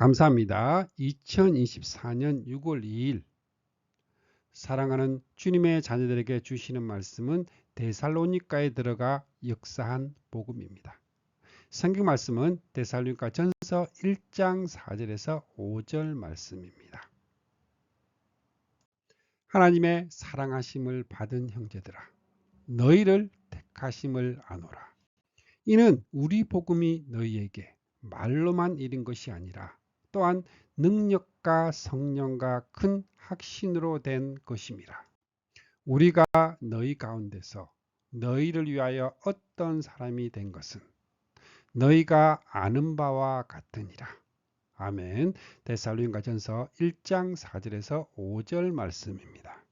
감사합니다. 2024년 6월 2일 사랑하는 주님의 자녀들에게 주시는 말씀은 데살로니가에 들어가 역사한 복음입니다. 성경 말씀은 데살로니가 전서 1장 4절에서 5절 말씀입니다. 하나님의 사랑하심을 받은 형제들아, 너희를 택하심을 아노라. 이는 우리 복음이 너희에게 말로만 이른 것이 아니라 또한 능력과 성령과 큰 확신으로 된 것임이라. 우리가 너희 가운데서 너희를 위하여 어떤 사람이 된 것은 너희가 아는 바와 같으니라. 아멘. 데살로니가전서 1장 4절에서 5절 말씀입니다.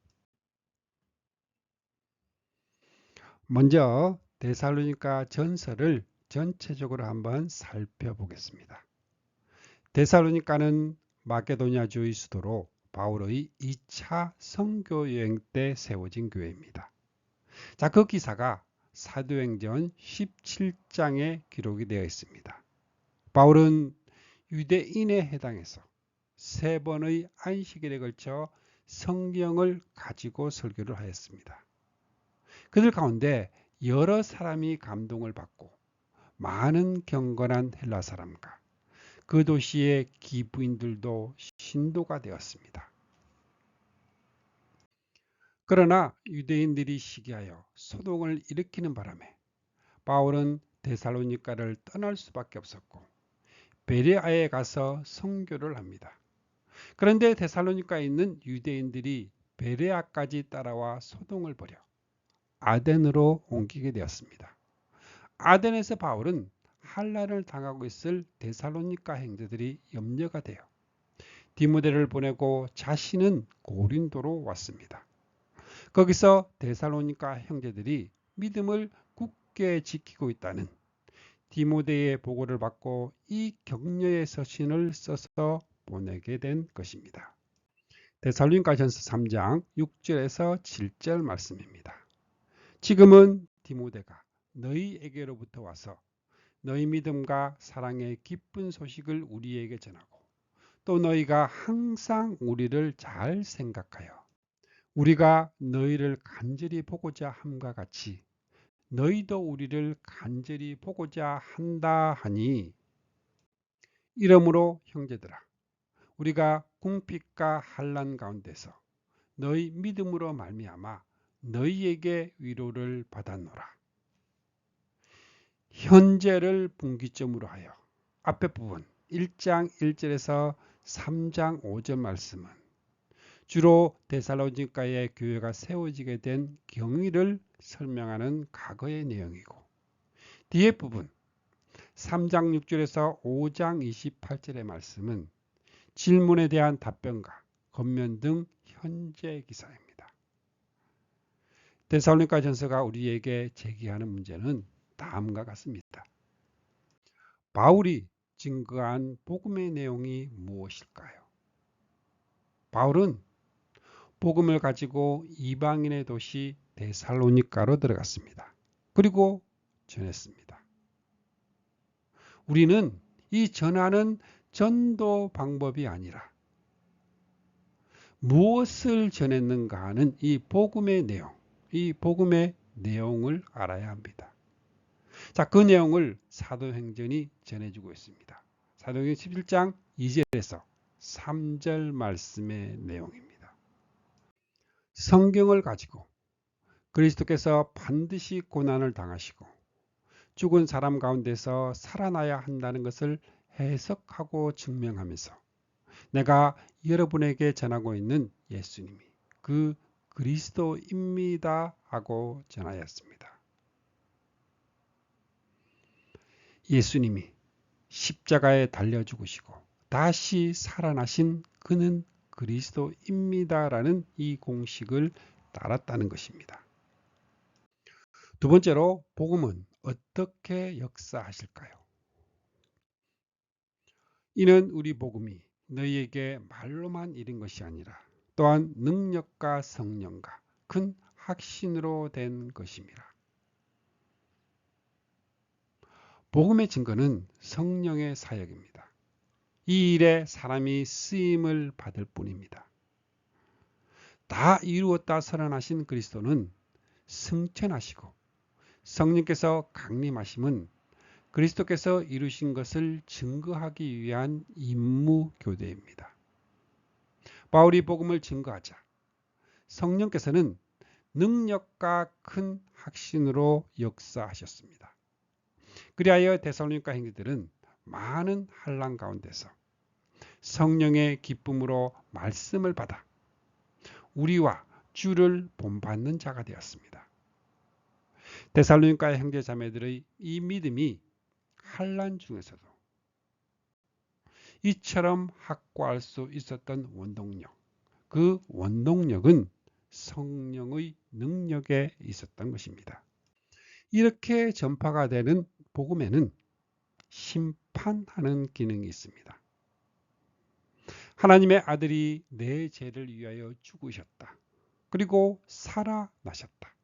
먼저 데살로니가 전서를 전체적으로 한번 살펴보겠습니다. 데살로니가는 마게도냐주의 수도로 바울의 2차 선교 여행 때 세워진 교회입니다. 자, 그 기사가 사도행전 17장에 기록이 되어 있습니다. 바울은 유대인에 해당해서 3번의 안식일에 걸쳐 성경을 가지고 설교를 하였습니다. 그들 가운데 여러 사람이 감동을 받고 많은 경건한 헬라 사람과 그 도시의 기부인들도 신도가 되었습니다. 그러나 유대인들이 시기하여 소동을 일으키는 바람에 바울은 데살로니가를 떠날 수밖에 없었고 베레아에 가서 선교를 합니다. 그런데 데살로니가에 있는 유대인들이 베레아까지 따라와 소동을 벌여 아덴으로 옮기게 되었습니다. 아덴에서 바울은 한란을 당하고 있을 데살로니가 형제들이 염려가 되어 디모데를 보내고 자신은 고린도로 왔습니다. 거기서 데살로니가 형제들이 믿음을 굳게 지키고 있다는 디모데의 보고를 받고 이 격려의 서신을 써서 보내게 된 것입니다. 데살로니가전서 3장 6절에서 7절 말씀입니다. 지금은 디모데가 너희에게로부터 와서 너희 믿음과 사랑의 기쁜 소식을 우리에게 전하고 또 너희가 항상 우리를 잘 생각하여 우리가 너희를 간절히 보고자 함과 같이 너희도 우리를 간절히 보고자 한다 하니 이러므로 형제들아 우리가 궁핍과 환난 가운데서 너희 믿음으로 말미암아 너희에게 위로를 받았노라. 현재를 분기점으로 하여 앞에 부분 1장 1절에서 3장 5절 말씀은 주로 데살로니가의 교회가 세워지게 된 경위를 설명하는 과거의 내용이고 뒤에 부분 3장 6절에서 5장 28절의 말씀은 질문에 대한 답변과 겉면 등 현재 기사입니다. 데살로니가 전서가 우리에게 제기하는 문제는 다음과 같습니다. 바울이 증거한 복음의 내용이 무엇일까요? 바울은 복음을 가지고 이방인의 도시 데살로니가로 들어갔습니다. 그리고 전했습니다. 우리는 이 전하는 전도 방법이 아니라 무엇을 전했는가 하는 이 복음의 내용을 알아야 합니다. 자, 그 내용을 사도행전이 전해주고 있습니다. 사도행전 11장 2절에서 3절 말씀의 내용입니다. 성경을 가지고 그리스도께서 반드시 고난을 당하시고 죽은 사람 가운데서 살아나야 한다는 것을 해석하고 증명하면서 내가 여러분에게 전하고 있는 예수님이 그 그리스도입니다 하고 전하였습니다. 예수님이 십자가에 달려 죽으시고 다시 살아나신 그는 그리스도입니다라는 이 공식을 따랐다는 것입니다. 두 번째로 복음은 어떻게 역사하실까요? 이는 우리 복음이 너희에게 말로만 이른 것이 아니라 또한 능력과 성령과 큰 확신으로 된 것임이라. 복음의 증거는 성령의 사역입니다. 이 일에 사람이 쓰임을 받을 뿐입니다. 다 이루었다 선언하신 그리스도는 승천하시고 성령께서 강림하심은 그리스도께서 이루신 것을 증거하기 위한 임무 교대입니다. 바울이 복음을 증거하자 성령께서는 능력과 큰 확신으로 역사하셨습니다. 그리하여 데살로니가 형제들은 많은 환난 가운데서 성령의 기쁨으로 말씀을 받아 우리와 주를 본받는 자가 되었습니다. 데살로니가 형제 자매들의 이 믿음이 환난 중에서도 이처럼 확고할 수 있었던 원동력, 그 원동력은 성령의 능력에 있었던 것입니다. 이렇게 전파가 되는 복음에는 심판하는 기능이 있습니다. 하나님의 아들이 내 죄를 위하여 죽으셨다. 그리고 살아나셨다.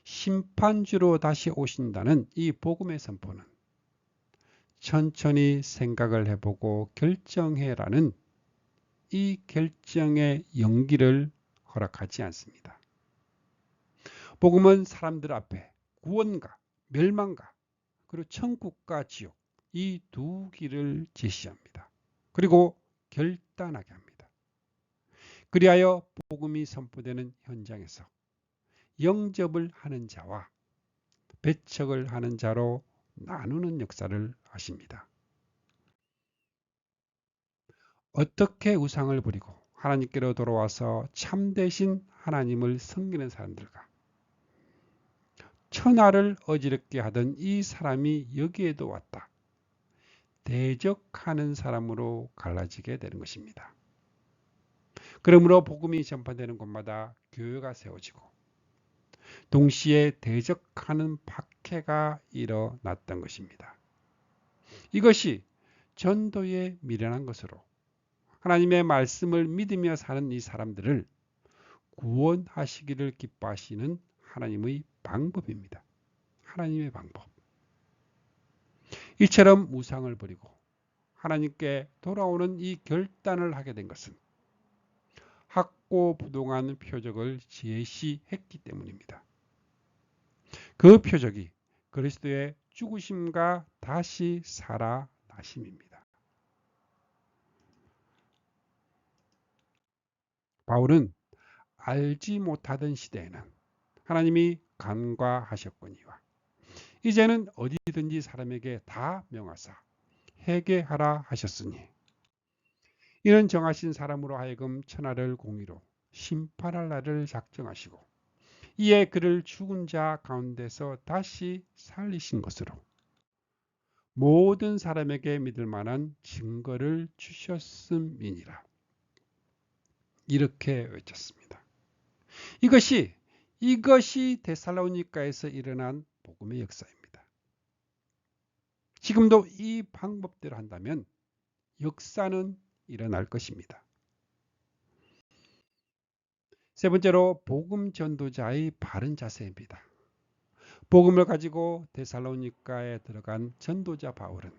심판주로 다시 오신다는 이 복음의 선포는 천천히 생각을 해보고 결정해라는 이 결정의 용기를 허락하지 않습니다. 복음은 사람들 앞에 구원과 멸망과 그리고 천국과 지옥 이 두 길을 제시합니다. 그리고 결단하게 합니다. 그리하여 복음이 선포되는 현장에서 영접을 하는 자와 배척을 하는 자로 나누는 역사를 하십니다. 어떻게 우상을 버리고 하나님께로 돌아와서 참되신 하나님을 섬기는 사람들과 천하를 어지럽게 하던 이 사람이 여기에도 왔다. 대적하는 사람으로 갈라지게 되는 것입니다. 그러므로 복음이 전파되는 곳마다 교회가 세워지고 동시에 대적하는 박해가 일어났던 것입니다. 이것이 전도에 미련한 것으로 하나님의 말씀을 믿으며 사는 이 사람들을 구원하시기를 기뻐하시는 하나님의 방법입니다. 하나님의 방법. 이처럼 우상을 버리고 하나님께 돌아오는 이 결단을 하게 된 것은 확고부동한 표적을 제시했기 때문입니다. 그 표적이 그리스도의 죽으심과 다시 살아나심입니다. 바울은 알지 못하던 시대에는 하나님이 간과하셨거니와 이제는 어디든지 사람에게 다 명하사 회개하라 하셨으니 이는 정하신 사람으로 하여금 천하를 공의로 심판할 날을 작정하시고 이에 그를 죽은 자 가운데서 다시 살리신 것으로 모든 사람에게 믿을 만한 증거를 주셨음이니라. 이렇게 외쳤습니다. 이것이 데살로니가에서 일어난 복음의 역사입니다. 지금도 이 방법대로 한다면 역사는 일어날 것입니다. 세 번째로 복음 전도자의 바른 자세입니다. 복음을 가지고 데살로니가에 들어간 전도자 바울은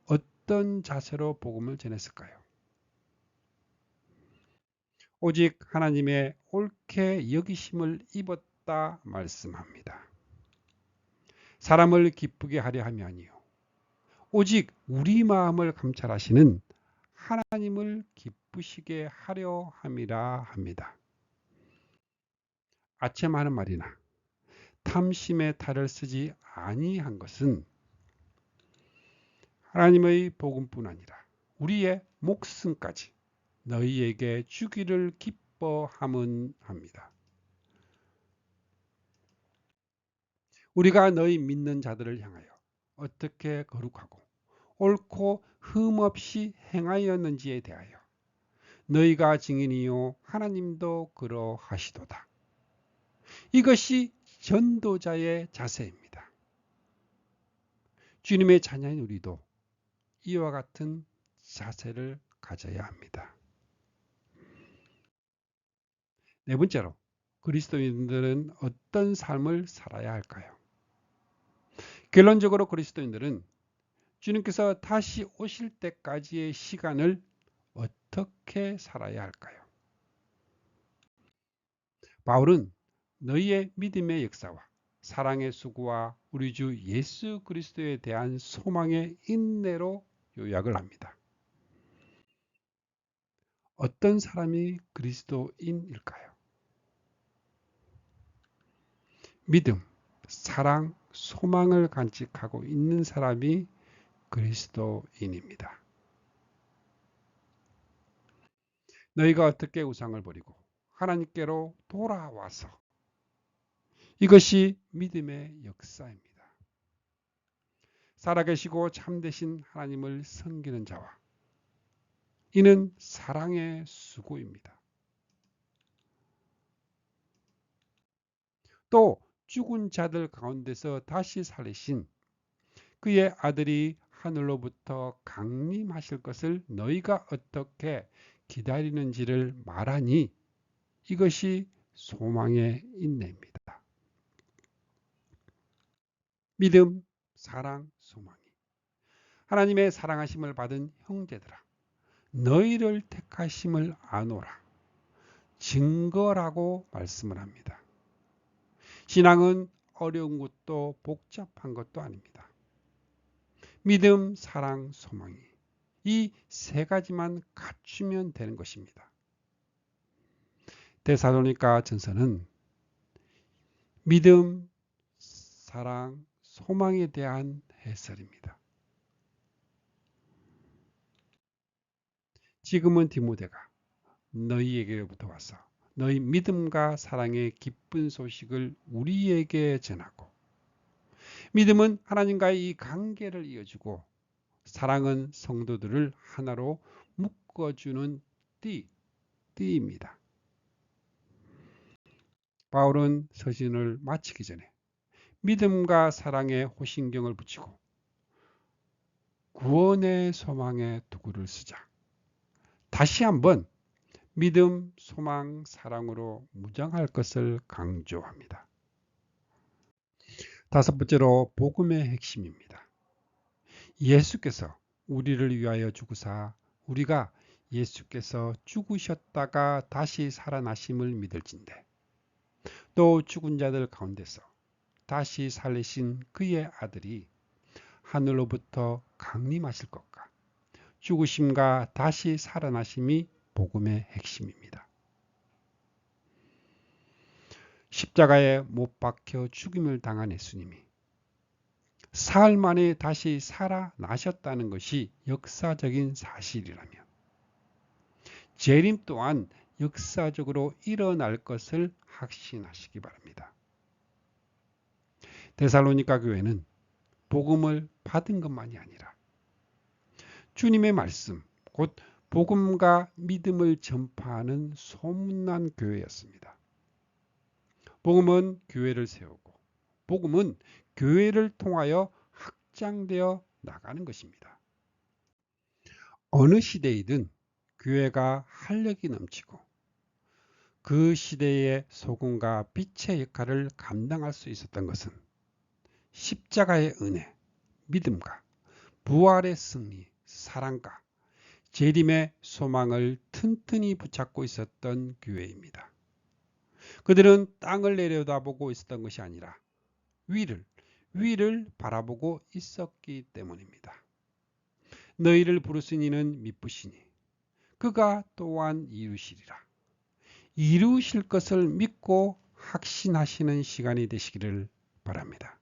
어떤 자세로 복음을 전했을까요? 오직 하나님의 옳게 여기심을 입었다 말씀합니다. 사람을 기쁘게 하려 함이 아니요 오직 우리 마음을 감찰하시는 하나님을 기쁘시게 하려 함이라 합니다. 아첨하는 말이나 탐심의 탈을 쓰지 아니한 것은 하나님의 복음뿐 아니라 우리의 목숨까지 너희에게 주기를 기뻐함은 합니다. 우리가 너희 믿는 자들을 향하여 어떻게 거룩하고 옳고 흠없이 행하였는지에 대하여 너희가 증인이요 하나님도 그러하시도다. 이것이 전도자의 자세입니다. 주님의 자녀인 우리도 이와 같은 자세를 가져야 합니다. 네 번째로 그리스도인들은 어떤 삶을 살아야 할까요? 결론적으로 그리스도인들은 주님께서 다시 오실 때까지의 시간을 어떻게 살아야 할까요? 바울은 너희의 믿음의 역사와 사랑의 수고와 우리 주 예수 그리스도에 대한 소망의 인내로 요약을 합니다. 어떤 사람이 그리스도인일까요? 믿음, 사랑, 소망을 간직하고 있는 사람이 그리스도인입니다. 너희가 어떻게 우상을 버리고 하나님께로 돌아와서 이것이 믿음의 역사입니다. 살아계시고 참되신 하나님을 섬기는 자와 이는 사랑의 수고입니다. 또 죽은 자들 가운데서 다시 살리신 그의 아들이 하늘로부터 강림하실 것을 너희가 어떻게 기다리는지를 말하니 이것이 소망의 인내입니다. 믿음, 사랑, 소망이 하나님의 사랑하심을 받은 형제들아 너희를 택하심을 아노라 증거라고 말씀을 합니다. 신앙은 어려운 것도 복잡한 것도 아닙니다. 믿음, 사랑, 소망이 이 세 가지만 갖추면 되는 것입니다. 데살로니가 전서는 믿음, 사랑, 소망에 대한 해설입니다. 지금은 디모데가 너희에게로부터 와서 너희 믿음과 사랑의 기쁜 소식을 우리에게 전하고 믿음은 하나님과의 이 관계를 이어주고 사랑은 성도들을 하나로 묶어주는 띠입니다. 바울은 서신을 마치기 전에 믿음과 사랑에 호신경을 붙이고 구원의 소망의 도구를 쓰자. 다시 한번 믿음, 소망, 사랑으로 무장할 것을 강조합니다. 다섯 번째로 복음의 핵심입니다. 예수께서 우리를 위하여 죽으사 우리가 예수께서 죽으셨다가 다시 살아나심을 믿을진대 또 죽은 자들 가운데서 다시 살리신 그의 아들이 하늘로부터 강림하실 것과 죽으심과 다시 살아나심이 복음의 핵심입니다. 십자가에 못 박혀 죽임을 당한 예수님이 사흘 만에 다시 살아나셨다는 것이 역사적인 사실이라며 재림 또한 역사적으로 일어날 것을 확신하시기 바랍니다. 데살로니가 교회는 복음을 받은 것만이 아니라 주님의 말씀, 곧 복음과 믿음을 전파하는 소문난 교회였습니다. 복음은 교회를 세우고 복음은 교회를 통하여 확장되어 나가는 것입니다. 어느 시대이든 교회가 활력이 넘치고 그 시대의 소금과 빛의 역할을 감당할 수 있었던 것은 십자가의 은혜, 믿음과 부활의 승리, 사랑과 재림의 소망을 튼튼히 붙잡고 있었던 교회입니다. 그들은 땅을 내려다보고 있었던 것이 아니라 위를 바라보고 있었기 때문입니다. 너희를 부르신 이는 미쁘시니 그가 또한 이루시리라. 이루실 것을 믿고 확신하시는 시간이 되시기를 바랍니다.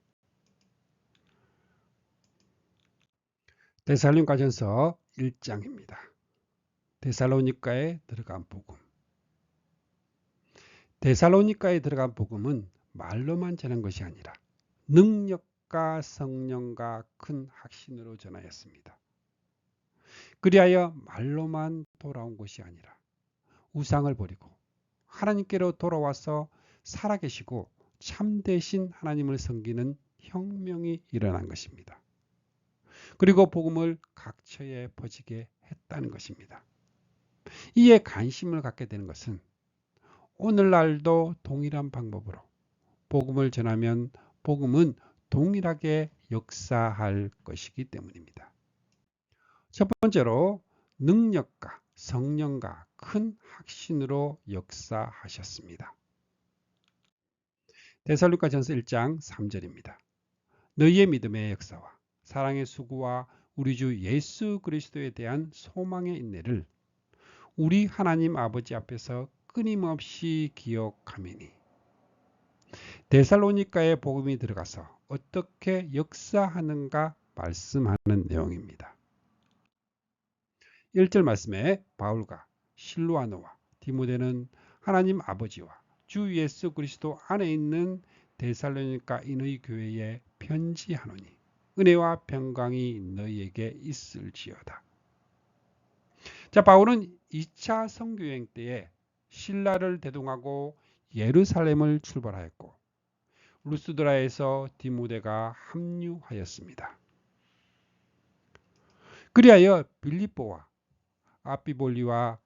데살로니가전서 1장입니다. 데살로니가에 들어간 복음. 데살로니가에 들어간 복음은 말로만 전한 것이 아니라 능력과 성령과 큰 확신으로 전하였습니다. 그리하여 말로만 돌아온 것이 아니라 우상을 버리고 하나님께로 돌아와서 살아계시고 참되신 하나님을 섬기는 혁명이 일어난 것입니다. 그리고 복음을 각처에 퍼지게 했다는 것입니다. 이에 관심을 갖게 되는 것은 오늘날도 동일한 방법으로 복음을 전하면 복음은 동일하게 역사할 것이기 때문입니다. 첫 번째로 능력과 성령과 큰 확신으로 역사하셨습니다. 데살로니가전서 1장 3절입니다. 너희의 믿음의 역사와 사랑의 수고와 우리 주 예수 그리스도에 대한 소망의 인내를 우리 하나님 아버지 앞에서 끊임없이 기억하매니. 데살로니가의 복음이 들어가서 어떻게 역사하는가 말씀하는 내용입니다. 1절 말씀에 바울과 실로아노와 디모데는 하나님 아버지와 주 예수 그리스도 안에 있는 데살로니가인의 교회에 편지하노니 은혜와 평강이 너희에게 있을지어다. 자, 바울은 2차 선교여행 때에 신라를 대동하고 예루살렘을 출발하였고 루스드라에서 디모데가 합류하였습니다. 그리하여 빌립보와 아비볼리와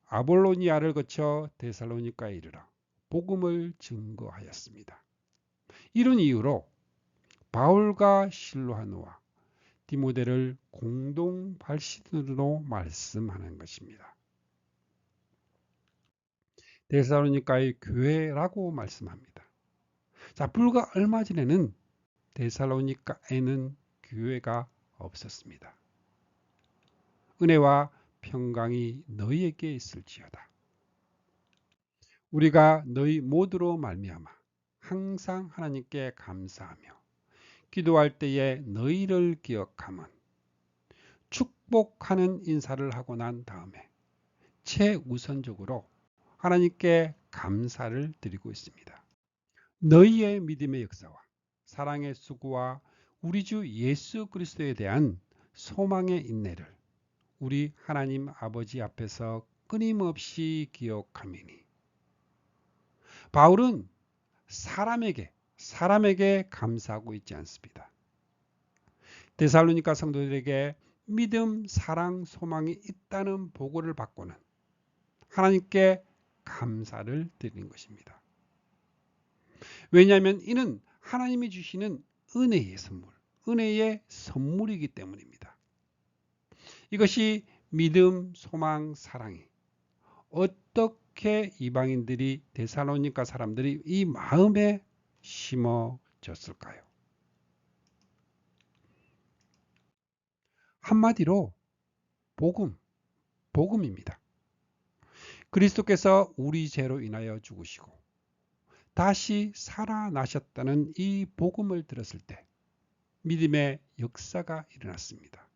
아볼로니아를 거쳐 데살로니가에 이르러 복음을 증거하였습니다. 이런 이유로 바울과 실로아노와 디모데를 공동 발신으로 말씀하는 것입니다. 데살로니가의 교회라고 말씀합니다. 자, 불과 얼마 전에는 데살로니가에는 교회가 없었습니다. 은혜와 평강이 너희에게 있을지어다. 우리가 너희 모두로 말미암아 항상 하나님께 감사하며 기도할 때에 너희를 기억하면 축복하는 인사를 하고 난 다음에 최우선적으로 하나님께 감사를 드리고 있습니다. 너희의 믿음의 역사와 사랑의 수고와 우리 주 예수 그리스도에 대한 소망의 인내를 우리 하나님 아버지 앞에서 끊임없이 기억하매니. 바울은 사람에게 감사하고 있지 않습니다. 데살로니가 성도들에게 믿음, 사랑, 소망이 있다는 보고를 받고는 하나님께 감사를 드리는 것입니다. 왜냐하면 이는 하나님이 주시는 은혜의 선물이기 때문입니다. 이것이 믿음, 소망, 사랑이 어떻게 이방인들이 데살로니가 사람들이 이 마음에 심어졌을까요? 한마디로 복음입니다. 그리스도께서 우리 죄로 인하여 죽으시고 다시 살아나셨다는 이 복음을 들었을 때 믿음의 역사가 일어났습니다.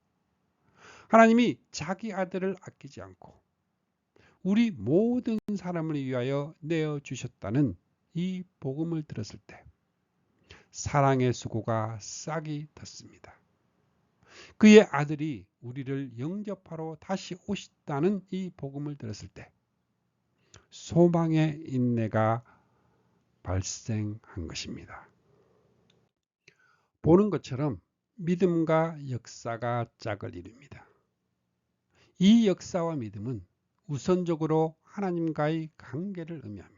하나님이 자기 아들을 아끼지 않고 우리 모든 사람을 위하여 내어주셨다는 이 복음을 들었을 때 사랑의 수고가 싹이 텄습니다. 그의 아들이 우리를 영접하러 다시 오셨다는 이 복음을 들었을 때 소망의 인내가 발생한 것입니다. 보는 것처럼 믿음과 역사가 짝을 이룹니다. 이 역사와 믿음은 우선적으로 하나님과의 관계를 의미합니다.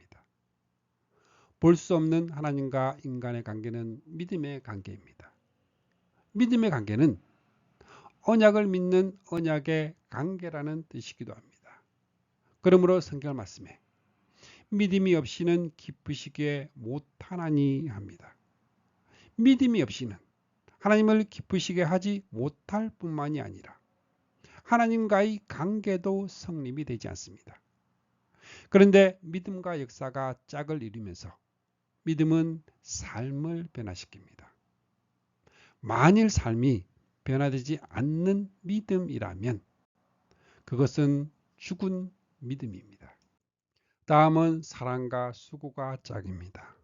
볼 수 없는 하나님과 인간의 관계는 믿음의 관계입니다. 믿음의 관계는 언약을 믿는 언약의 관계라는 뜻이기도 합니다. 그러므로 성경 말씀에 믿음이 없이는 기쁘시게 못하나니 합니다. 믿음이 없이는 하나님을 기쁘시게 하지 못할 뿐만이 아니라 하나님과의 관계도 성립이 되지 않습니다. 그런데 믿음과 역사가 짝을 이루면서 믿음은 삶을 변화시킵니다. 만일 삶이 변화되지 않는 믿음이라면 그것은 죽은 믿음입니다. 다음은 사랑과 수고가 짝입니다.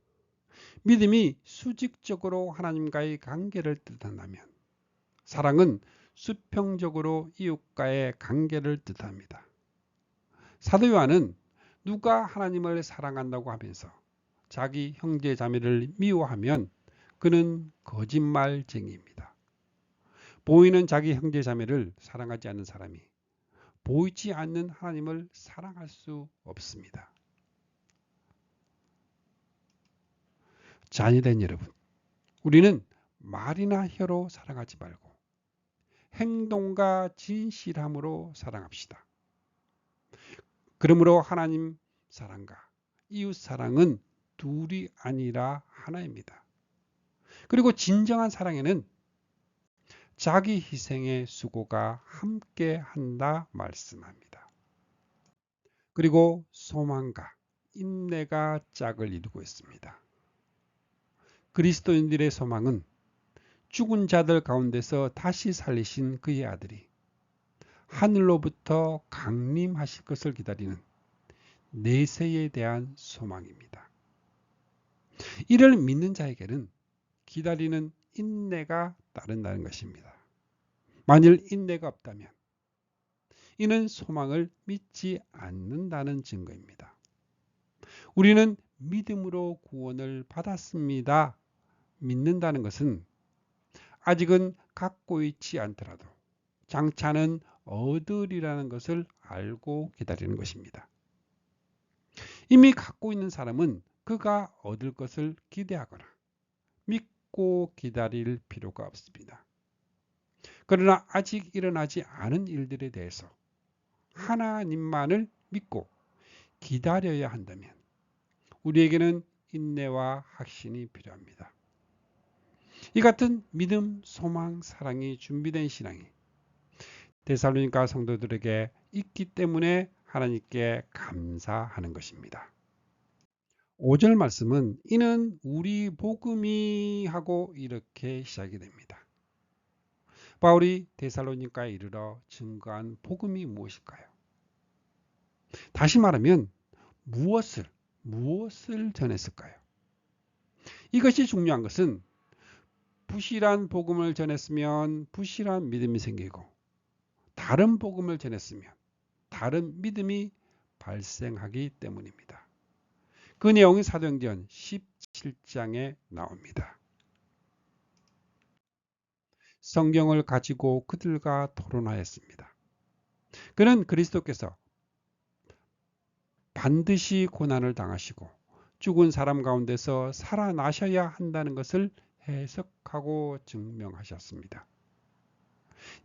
믿음이 수직적으로 하나님과의 관계를 뜻한다면 사랑은 수평적으로 이웃과의 관계를 뜻합니다. 사도 요한은 누가 하나님을 사랑한다고 하면서 자기 형제 자매를 미워하면 그는 거짓말쟁이입니다. 보이는 자기 형제 자매를 사랑하지 않는 사람이 보이지 않는 하나님을 사랑할 수 없습니다. 자녀된 여러분, 우리는 말이나 혀로 사랑하지 말고 행동과 진실함으로 사랑합시다. 그러므로 하나님 사랑과 이웃 사랑은 둘이 아니라 하나입니다. 그리고 진정한 사랑에는 자기 희생의 수고가 함께 한다 말씀합니다. 그리고 소망과 인내가 짝을 이루고 있습니다. 그리스도인들의 소망은 죽은 자들 가운데서 다시 살리신 그의 아들이 하늘로부터 강림하실 것을 기다리는 내세에 대한 소망입니다. 이를 믿는 자에게는 기다리는 인내가 따른다는 것입니다. 만일 인내가 없다면 이는 소망을 믿지 않는다는 증거입니다. 우리는 믿음으로 구원을 받았습니다. 믿는다는 것은 아직은 갖고 있지 않더라도 장차는 얻으리라는 것을 알고 기다리는 것입니다. 이미 갖고 있는 사람은 그가 얻을 것을 기대하거나 믿고 기다릴 필요가 없습니다. 그러나 아직 일어나지 않은 일들에 대해서 하나님만을 믿고 기다려야 한다면 우리에게는 인내와 확신이 필요합니다. 이 같은 믿음, 소망, 사랑이 준비된 신앙이 데살로니가 성도들에게 있기 때문에 하나님께 감사하는 것입니다. 5절 말씀은 이는 우리 복음이 하고 이렇게 시작이 됩니다. 바울이 데살로니가에 이르러 증거한 복음이 무엇일까요? 다시 말하면 무엇을 전했을까요? 이것이 중요한 것은 부실한 복음을 전했으면 부실한 믿음이 생기고 다른 복음을 전했으면 다른 믿음이 발생하기 때문입니다. 그 내용이 사도행전 17장에 나옵니다. 성경을 가지고 그들과 토론하였습니다. 그는 그리스도께서 반드시 고난을 당하시고 죽은 사람 가운데서 살아나셔야 한다는 것을 해석하고 증명하셨습니다.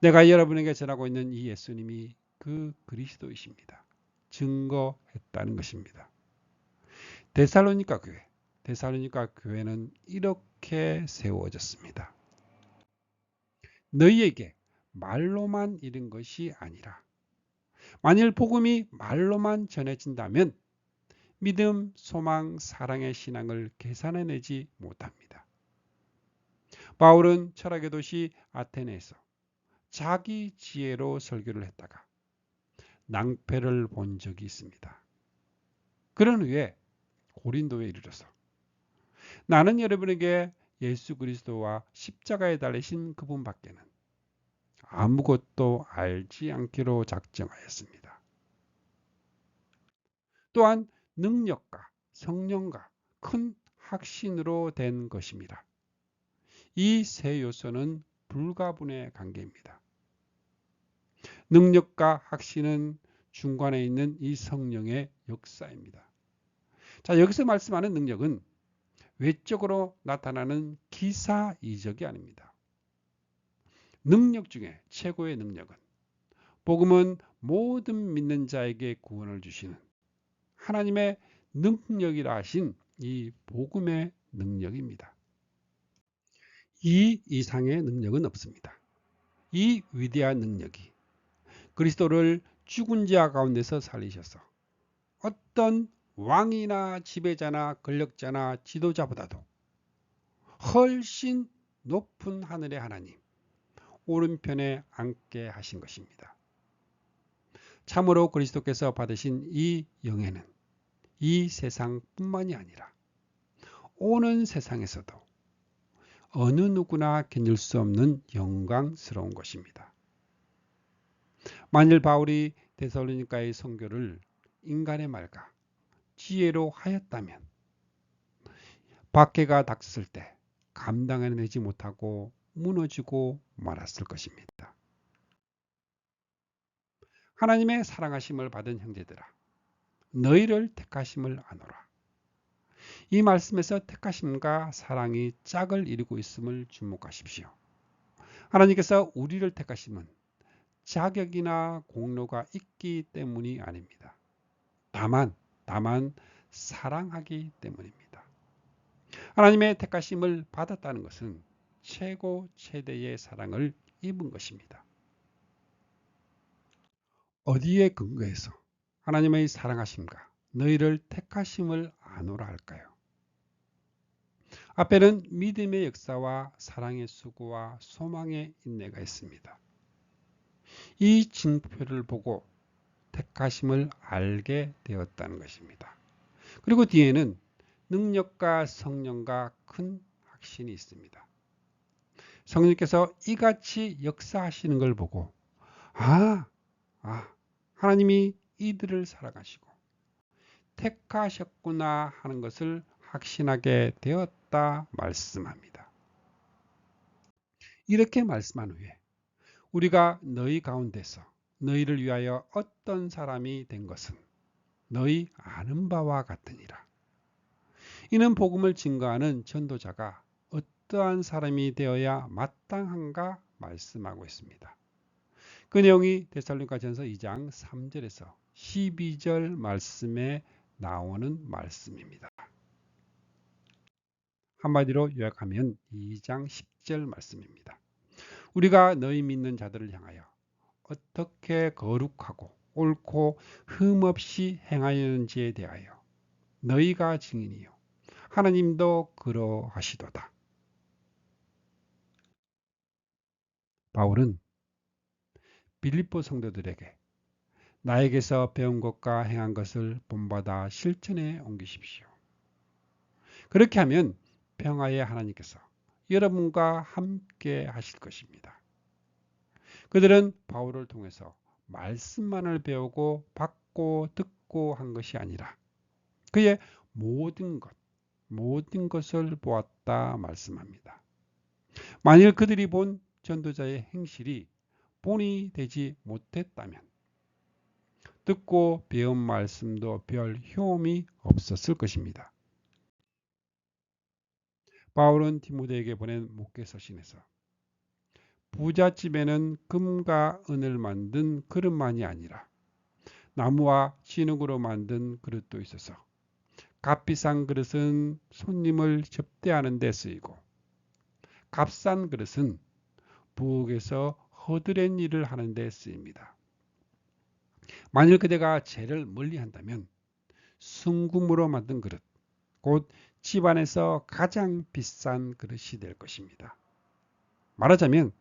내가 여러분에게 전하고 있는 이 예수님이 그 그리스도이십니다. 증거했다는 것입니다. 데살로니가 교회는 이렇게 세워졌습니다. 너희에게 말로만 이른 것이 아니라 만일 복음이 말로만 전해진다면 믿음, 소망, 사랑의 신앙을 계산해내지 못합니다. 바울은 철학의 도시 아테네에서 자기 지혜로 설교를 했다가 낭패를 본 적이 있습니다. 그런 후에 고린도에 이르러서 나는 여러분에게 예수 그리스도와 십자가에 달리신 그분밖에는 아무것도 알지 않기로 작정하였습니다. 또한 능력과 성령과 큰 확신으로 된 것입니다. 이 세 요소는 불가분의 관계입니다. 능력과 확신은 중간에 있는 이 성령의 역사입니다. 자, 여기서 말씀하는 능력은 외적으로 나타나는 기사이적이 아닙니다. 능력 중에 최고의 능력은 복음은 모든 믿는 자에게 구원을 주시는 하나님의 능력이라 하신 이 복음의 능력입니다. 이 이상의 능력은 없습니다. 이 위대한 능력이 그리스도를 죽은 자 가운데서 살리셔서 어떤 왕이나 지배자나 권력자나 지도자보다도 훨씬 높은 하늘의 하나님 오른편에 앉게 하신 것입니다. 참으로 그리스도께서 받으신 이 영예는 이 세상뿐만이 아니라 오는 세상에서도 어느 누구나 견딜 수 없는 영광스러운 것입니다. 만일 바울이 데살로니가의 선교를 인간의 말과 지혜로 하였다면 박해가 닥쳤을 때 감당해내지 못하고 무너지고 말았을 것입니다. 하나님의 사랑하심을 받은 형제들아, 너희를 택하심을 아노라. 이 말씀에서 택하심과 사랑이 짝을 이루고 있음을 주목하십시오. 하나님께서 우리를 택하심은 자격이나 공로가 있기 때문이 아닙니다. 다만 사랑하기 때문입니다. 하나님의 택하심을 받았다는 것은 최고 최대의 사랑을 입은 것입니다. 어디에 근거해서 하나님의 사랑하심과 너희를 택하심을 아노라 할까요? 앞에는 믿음의 역사와 사랑의 수고와 소망의 인내가 있습니다. 이 징표를 보고 택하심을 알게 되었다는 것입니다. 그리고 뒤에는 능력과 성령과 큰 확신이 있습니다. 성령께서 이같이 역사하시는 걸 보고 하나님이 이들을 사랑하시고 택하셨구나 하는 것을 확신하게 되었다 말씀합니다. 이렇게 말씀한 후에 우리가 너희 가운데서 너희를 위하여 어떤 사람이 된 것은 너희 아는 바와 같으니라. 이는 복음을 증거하는 전도자가 어떠한 사람이 되어야 마땅한가 말씀하고 있습니다. 그 내용이 데살로니가전서 2장 3절에서 12절 말씀에 나오는 말씀입니다. 한마디로 요약하면 2장 10절 말씀입니다. 우리가 너희 믿는 자들을 향하여 어떻게 거룩하고 옳고 흠없이 행하였는지에 대하여 너희가 증인이요 하나님도 그러하시도다. 바울은 빌립보 성도들에게 나에게서 배운 것과 행한 것을 본받아 실천에 옮기십시오. 그렇게 하면 평화의 하나님께서 여러분과 함께 하실 것입니다. 그들은 바울을 통해서 말씀만을 배우고 받고 듣고 한 것이 아니라 그의 모든 것을 보았다 말씀합니다. 만일 그들이 본 전도자의 행실이 본이 되지 못했다면 듣고 배운 말씀도 별 효험이 없었을 것입니다. 바울은 디모데에게 보낸 목회서신에서 부잣집에는 금과 은을 만든 그릇만이 아니라 나무와 진흙으로 만든 그릇도 있어서 값비싼 그릇은 손님을 접대하는 데 쓰이고 값싼 그릇은 부엌에서 허드렛 일을 하는 데 쓰입니다. 만일 그대가 재를 멀리한다면 순금으로 만든 그릇, 곧 집안에서 가장 비싼 그릇이 될 것입니다. 말하자면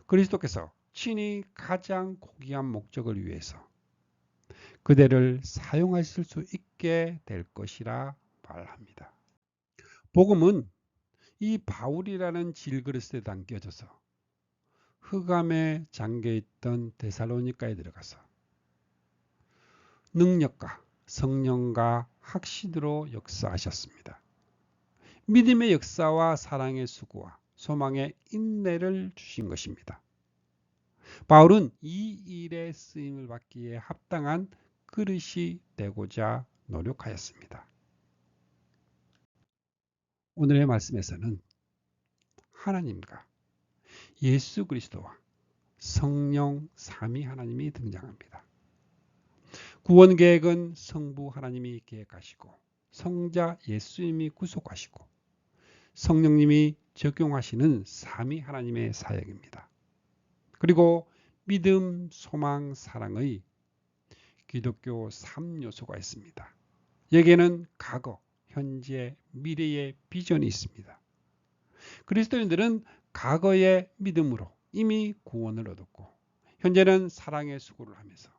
그리스도께서 친히 가장 고귀한 목적을 위해서 그대를 사용하실 수 있게 될 것이라 말합니다. 복음은 이 바울이라는 질그릇에 담겨져서 흑암에 잠겨있던 데살로니가에 들어가서 능력과 성령과 확신으로 역사하셨습니다. 믿음의 역사와 사랑의 수고와 소망의 인내를 주신 것입니다. 바울은 이 일에 쓰임을 받기에 합당한 그릇이 되고자 노력하였습니다. 오늘의 말씀에서는 하나님과 예수 그리스도와 성령 삼위 하나님이 등장합니다. 구원 계획은 성부 하나님이 계획하시고 성자 예수님이 구속하시고 성령님이 적용하시는 삼위 하나님의 사역입니다. 그리고 믿음, 소망, 사랑의 기독교 3요소가 있습니다. 여기에는 과거, 현재, 미래의 비전이 있습니다. 그리스도인들은 과거의 믿음으로 이미 구원을 얻었고 현재는 사랑의 수고를 하면서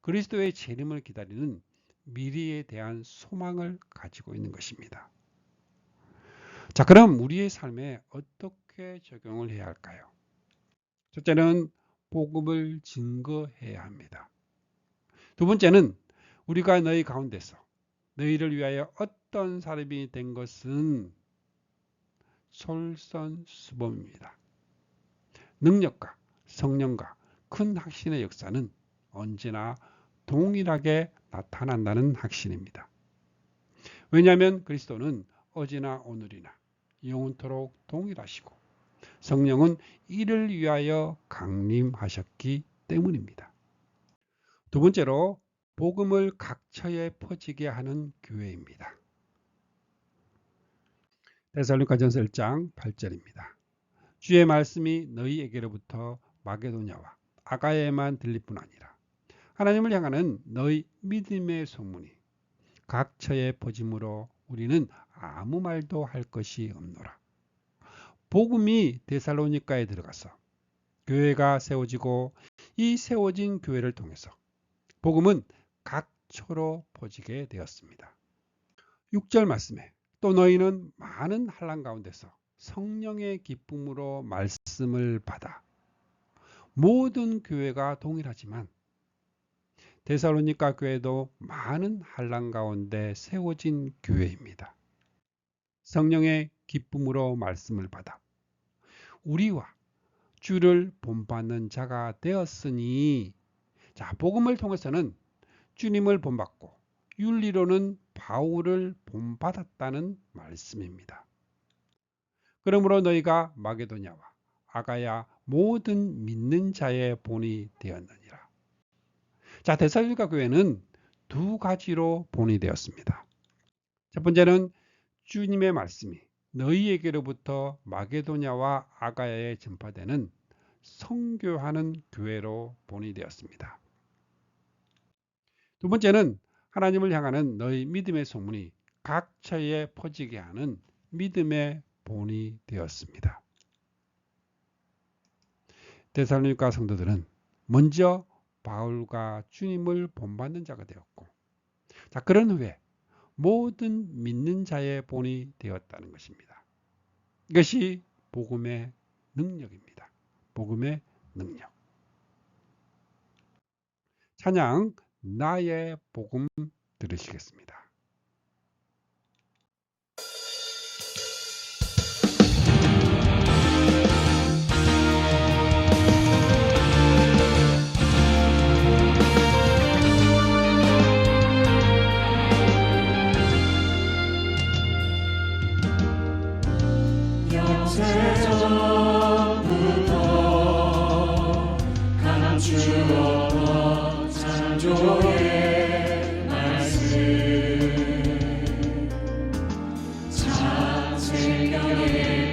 그리스도의 재림을 기다리는 미래에 대한 소망을 가지고 있는 것입니다. 자, 그럼 우리의 삶에 어떻게 적용을 해야 할까요? 첫째는 복음을 증거해야 합니다. 두 번째는 우리가 너희 가운데서 너희를 위하여 어떤 사람이 된 것은 솔선수범입니다. 능력과 성령과 큰 확신의 역사는 언제나 동일하게 나타난다는 확신입니다. 왜냐하면 그리스도는 어제나 오늘이나 영원토록 동일하시고 성령은 이를 위하여 강림하셨기 때문입니다. 두 번째로 복음을 각처에 퍼지게 하는 교회입니다. 데살로니가전서 1장 8절입니다. 주의 말씀이 너희에게로부터 마게도냐와 아가야에만 들릴 뿐 아니라 하나님을 향하는 너희 믿음의 소문이 각처에 퍼짐으로 우리는 아무 말도 할 것이 없노라. 복음이 데살로니가에 들어가서 교회가 세워지고 이 세워진 교회를 통해서 복음은 각처로 퍼지게 되었습니다. 6절 말씀에 또 너희는 많은 환난 가운데서 성령의 기쁨으로 말씀을 받아. 모든 교회가 동일하지만 데살로니가 교회도 많은 환난 가운데 세워진 교회입니다. 성령의 기쁨으로 말씀을 받아 우리와 주를 본받는 자가 되었으니, 자, 복음을 통해서는 주님을 본받고 윤리로는 바울을 본받았다는 말씀입니다. 그러므로 너희가 마게도냐와 아가야 모든 믿는 자의 본이 되었느니라. 자, 데살로니가 교회는 두 가지로 본이 되었습니다. 첫 번째는 주님의 말씀이 너희에게로부터 마게도냐와 아가야에 전파되는 선교하는 교회로 본이 되었습니다. 두 번째는 하나님을 향하는 너희 믿음의 소문이 각처에 퍼지게 하는 믿음의 본이 되었습니다. 데살로니가 성도들은 먼저 바울과 주님을 본받는 자가 되었고, 자, 그런 후에 모든 믿는 자의 본이 되었다는 것입니다. 이것이 복음의 능력입니다. 복음의 능력. 찬양 나의 복음 들으시겠습니다. 영세전부터 감추었던 창조의 말씀, 창세경에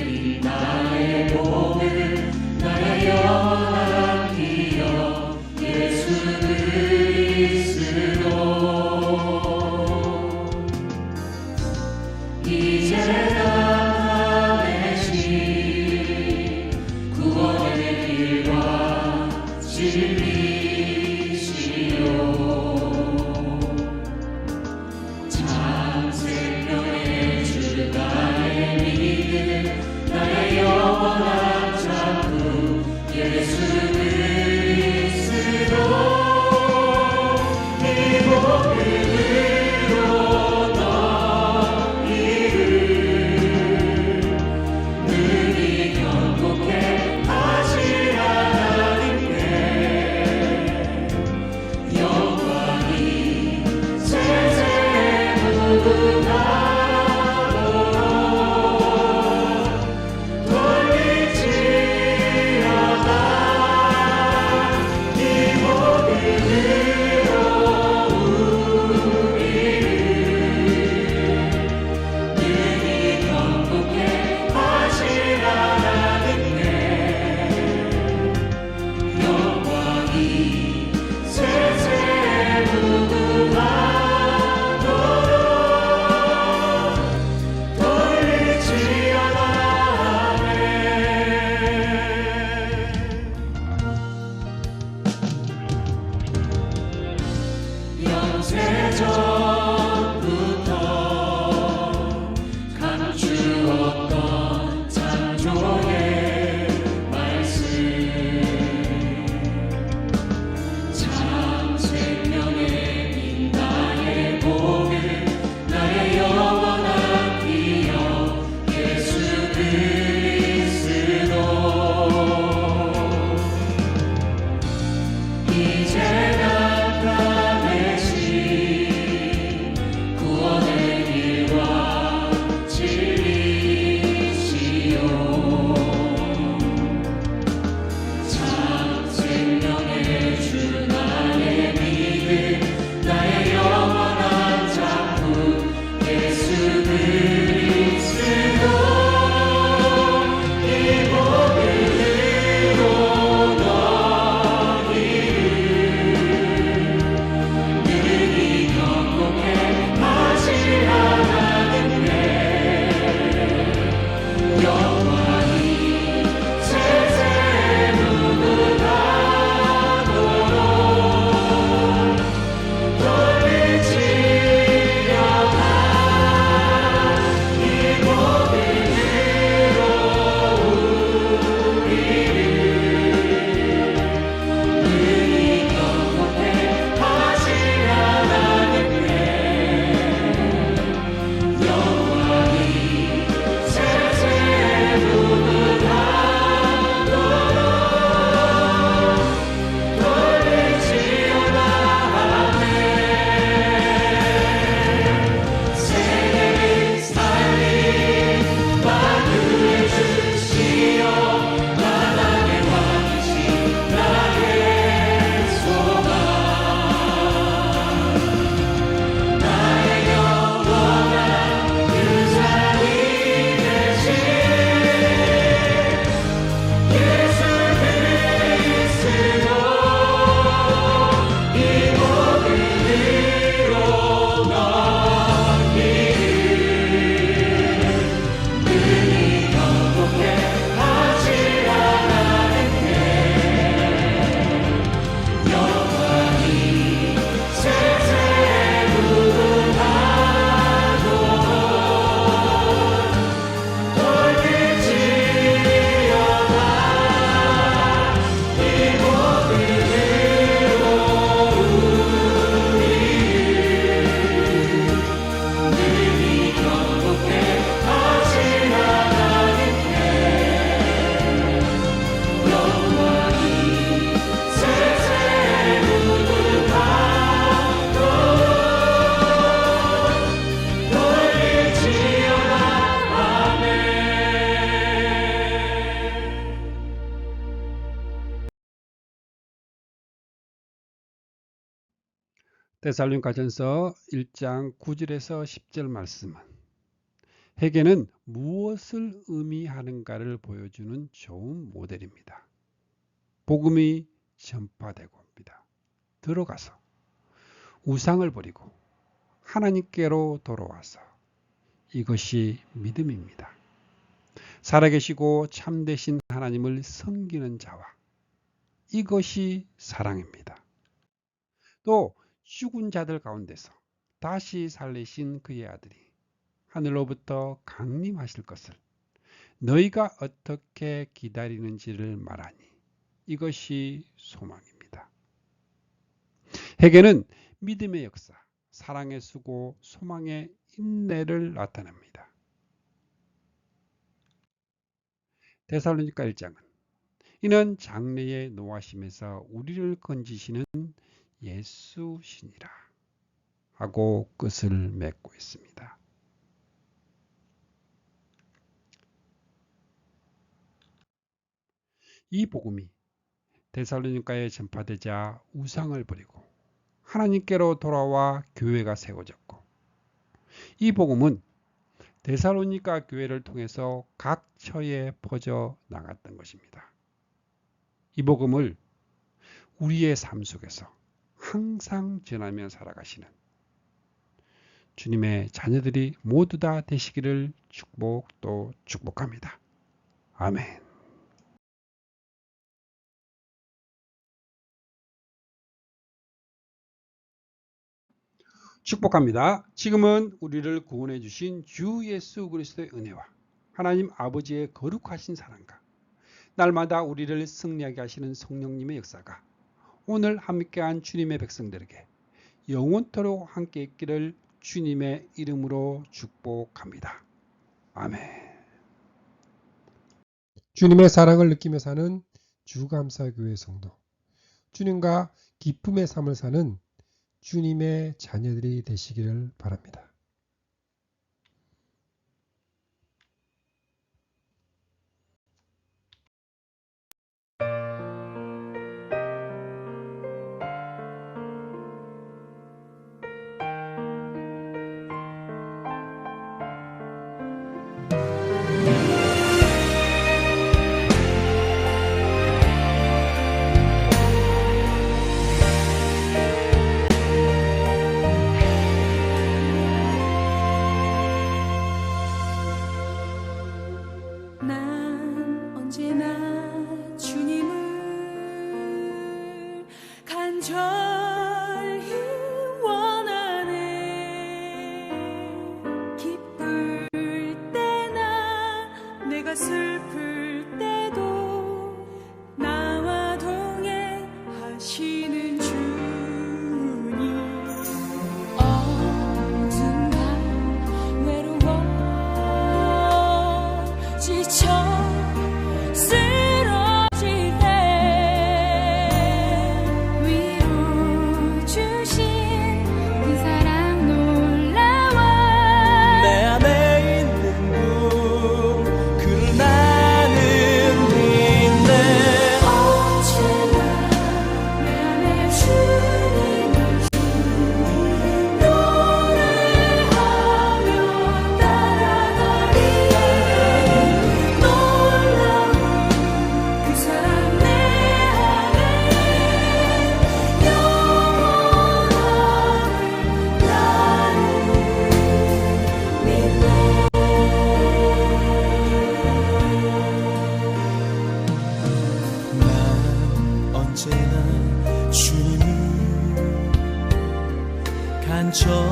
이 나의 복음, 나의 영원한 기업, 예수 그리스도. 이제 진리시요 데살로니가전서 1장 9절에서 10절 말씀은 회개는 무엇을 의미하는가를 보여주는 좋은 모델입니다. 복음이 전파되고 옵니다. 들어가서 우상을 버리고 하나님께로 돌아와서 이것이 믿음입니다. 살아계시고 참되신 하나님을 섬기는 자와 이것이 사랑입니다. 또 죽은 자들 가운데서 다시 살리신 그의 아들이 하늘로부터 강림하실 것을 너희가 어떻게 기다리는지를 말하니 이것이 소망입니다. 회개는 믿음의 역사, 사랑의 수고, 소망의 인내를 나타냅니다. 데살로니가 1장은 이는 장래의 노하심에서 우리를 건지시는 예수시니라 하고 끝을 맺고 있습니다. 이 복음이 데살로니가에 전파되자 우상을 버리고 하나님께로 돌아와 교회가 세워졌고, 이 복음은 데살로니가 교회를 통해서 각 처에 퍼져 나갔던 것입니다. 이 복음을 우리의 삶 속에서 항상 전하며 살아가시는 주님의 자녀들이 모두 다 되시기를 축복합니다. 아멘. 축복합니다. 지금은 우리를 구원해 주신 주 예수 그리스도의 은혜와 하나님 아버지의 거룩하신 사랑과 날마다 우리를 승리하게 하시는 성령님의 역사가 오늘 함께한 주님의 백성들에게 영원토록 함께 있기를 주님의 이름으로 축복합니다. 아멘. 주님의 사랑을 느끼며 사는 주감사교회 성도, 주님과 기쁨의 삶을 사는 주님의 자녀들이 되시기를 바랍니다. 난 언제나 주님을 간절히 원하네. 기쁠 때나 내가 슬플 때도 나와 동행하시는 주님. 어딘가 외로워 지쳐 쓰러질 때 위로 주신 그 사랑 놀라워. 내 안에 있는 그 나는 빛내. 언제나 내 안에 주님을 노래하며 따라가리에. 놀라운 그 사랑 내 안에 영원함을 나는 믿네. 난 언제나 주님을 간절히